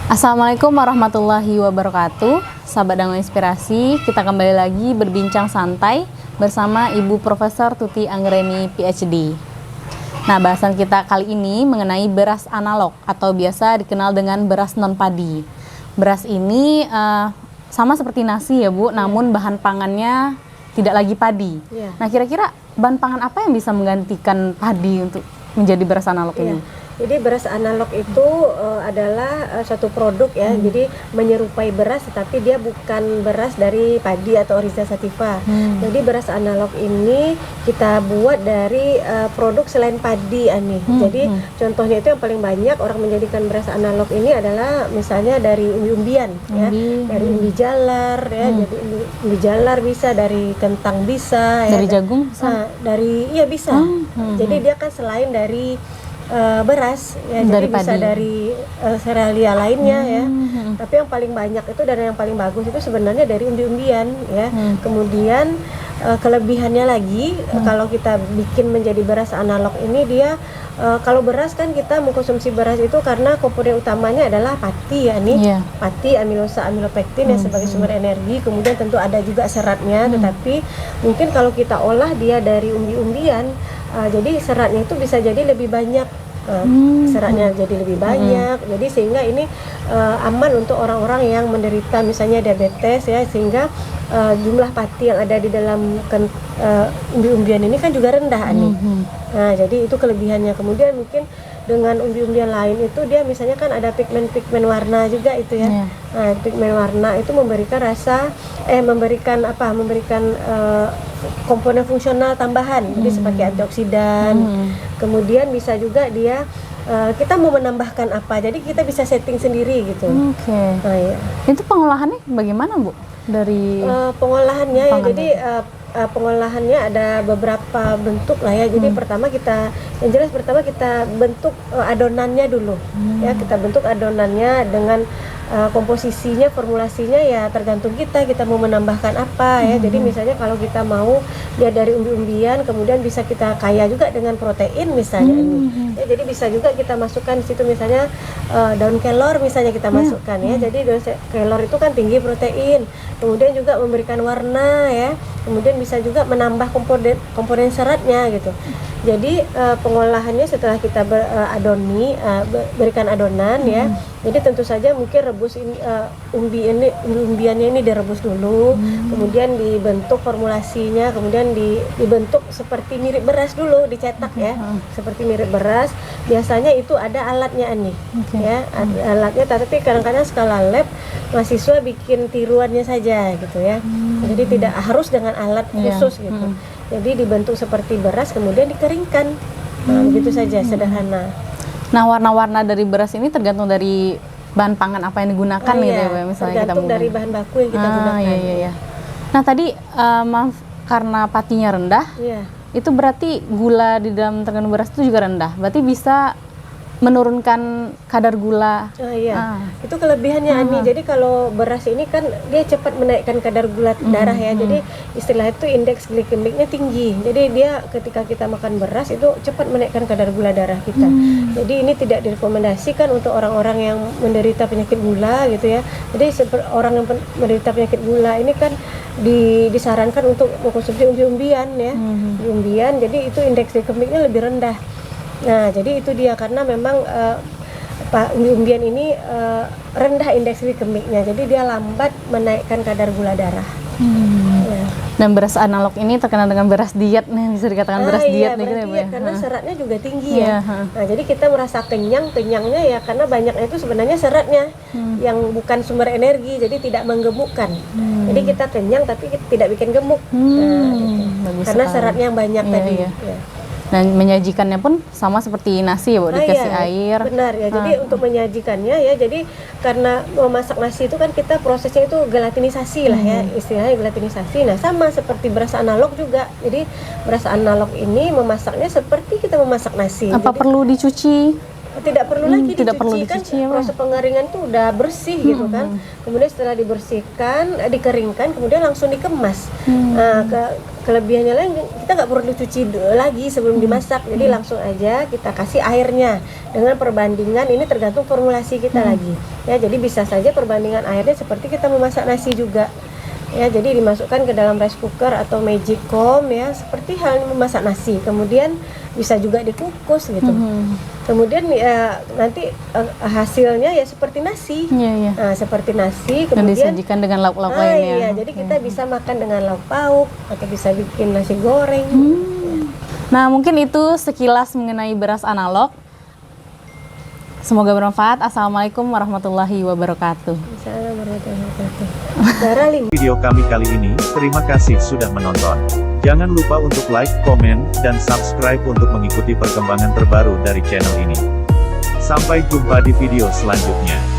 Assalamualaikum warahmatullahi wabarakatuh. Sahabat Dango Inspirasi, kita kembali lagi berbincang santai bersama Ibu Profesor Tuti Anggreni PhD. Nah, bahasan kita kali ini mengenai beras analog atau biasa dikenal dengan beras non-padi. Beras ini sama seperti nasi ya Bu, namun bahan pangannya tidak lagi padi. Nah, kira-kira bahan pangan apa yang bisa menggantikan padi untuk menjadi beras analog ini? Jadi beras analog itu adalah suatu produk ya, jadi menyerupai beras tetapi dia bukan beras dari padi atau Oryza sativa. Jadi beras analog ini kita buat dari produk selain padi Ani. Jadi contohnya itu yang paling banyak orang menjadikan beras analog ini adalah misalnya dari umbi-umbian ya, dari umbi jalar ya, jadi umbi jalar bisa, dari kentang bisa, dari ya, jagung bisa? Bisa. Jadi dia kan selain dari beras ya, dari jadi bisa padi. dari serealia lainnya ya. Tapi yang paling banyak itu dan yang paling bagus itu sebenarnya dari umbi-umbian ya. Kemudian kelebihannya lagi kalau kita bikin menjadi beras analog ini dia kalau beras kan kita mengkonsumsi beras itu karena komponen utamanya adalah pati ya nih. Pati, amilosa, amilopektin ya sebagai sumber energi. Kemudian tentu ada juga seratnya, tetapi mungkin kalau kita olah dia dari umbi-umbian, jadi seratnya itu bisa jadi lebih banyak. Seratnya jadi lebih banyak, jadi sehingga ini aman untuk orang-orang yang menderita misalnya diabetes ya, sehingga jumlah pati yang ada di dalam umbi-umbian ini kan juga rendah nih. Nah, jadi itu kelebihannya. Kemudian mungkin dengan umbi-umbian lain itu dia misalnya kan ada pigmen-pigmen warna juga itu ya. Nah, pigmen warna itu memberikan memberikan komponen fungsional tambahan, jadi sebagai antioksidan. Kemudian bisa juga dia kita mau menambahkan apa, jadi kita bisa setting sendiri gitu. Nah, ya. Itu pengolahannya bagaimana Bu? Dari pengolahannya ya, jadi pengolahannya ada beberapa bentuk lah ya. Jadi pertama kita bentuk adonannya dulu ya, kita bentuk adonannya dengan komposisinya, formulasinya ya tergantung kita mau menambahkan apa ya. Jadi misalnya kalau kita mau dia dari umbi-umbian, kemudian bisa kita kaya juga dengan protein misalnya ini ya, jadi bisa juga kita masukkan di situ misalnya daun kelor misalnya kita masukkan ya. Jadi daun kelor itu kan tinggi protein, kemudian juga memberikan warna ya, kemudian bisa juga menambah komponen seratnya gitu. Jadi pengolahannya setelah kita berikan adonan ya, jadi tentu saja mungkin rebus ini umbi-umbiannya ini direbus dulu, kemudian dibentuk formulasinya, kemudian dibentuk seperti mirip beras dulu, dicetak ya, seperti mirip beras. Biasanya itu ada alatnya nih ya, alatnya, tapi kadang-kadang skala lab mahasiswa bikin tiruannya saja gitu ya. Jadi tidak harus dengan alat khusus gitu. Jadi dibentuk seperti beras kemudian dikeringkan. Begitu saja, sederhana. Nah, warna-warna dari beras ini tergantung dari bahan pangan apa yang digunakan gitu ya, misalnya tergantung dari bahan baku yang kita gunakan. Nah, tadi maaf, karena patinya rendah, itu berarti gula di dalam terkandung beras itu juga rendah. Berarti bisa menurunkan kadar gula. Itu kelebihannya Ani. Jadi kalau beras ini kan dia cepat menaikkan kadar gula darah ya. Jadi istilah itu indeks glikemiknya tinggi. Jadi dia ketika kita makan beras itu cepat menaikkan kadar gula darah kita. Jadi ini tidak direkomendasikan untuk orang-orang yang menderita penyakit gula gitu ya. Jadi orang yang menderita penyakit gula ini kan disarankan untuk mengkonsumsi umbi-umbian ya. Umbi-umbian, jadi itu indeks glikemiknya lebih rendah. Nah, jadi itu dia, karena memang umbi-umbian ini rendah indeks glikemiknya, jadi dia lambat menaikkan kadar gula darah. Dan beras analog ini terkenal dengan beras diet nih, bisa dikatakan beras diet nih gitu ya Bu ya. Karena seratnya juga tinggi ya. Nah, jadi kita merasa kenyangnya ya karena banyaknya itu sebenarnya seratnya yang bukan sumber energi, jadi tidak menggemukkan. Jadi kita kenyang tapi tidak bikin gemuk. Karena seratnya yang banyak tadi. Dan menyajikannya pun sama seperti nasi ya Bu, dikasih air. Benar ya, jadi untuk menyajikannya ya, jadi karena memasak nasi itu kan kita prosesnya itu gelatinisasi lah ya, istilahnya gelatinisasi. Nah, sama seperti beras analog juga. Jadi beras analog ini memasaknya seperti kita memasak nasi. Apa jadi, perlu dicuci? tidak perlu lagi tidak dicuci, perlu kan dicuci, ya, Bang. proses pengeringan tuh udah bersih gitu kan. Kemudian setelah dibersihkan, dikeringkan, kemudian langsung dikemas. Nah, kelebihannya lain kita nggak perlu cuci lagi sebelum dimasak, jadi langsung aja kita kasih airnya dengan perbandingan ini tergantung formulasi kita lagi ya. Jadi bisa saja perbandingan airnya seperti kita memasak nasi juga ya, jadi dimasukkan ke dalam rice cooker atau magicom ya, seperti halnya memasak nasi. Kemudian bisa juga dikukus gitu. Kemudian ya, nanti hasilnya ya seperti nasi. Iya. Nah, seperti nasi Dan kemudian disajikan dengan lauk-lauk lainnya. iya, jadi kita bisa makan dengan lauk pauk atau bisa bikin nasi goreng. Nah, mungkin itu sekilas mengenai beras analog. Semoga bermanfaat. Assalamualaikum warahmatullahi wabarakatuh. Assalamualaikum warahmatullahi wabarakatuh. Darah 5. Video kami kali ini, terima kasih sudah menonton. Jangan lupa untuk like, komen, dan subscribe untuk mengikuti perkembangan terbaru dari channel ini. Sampai jumpa di video selanjutnya.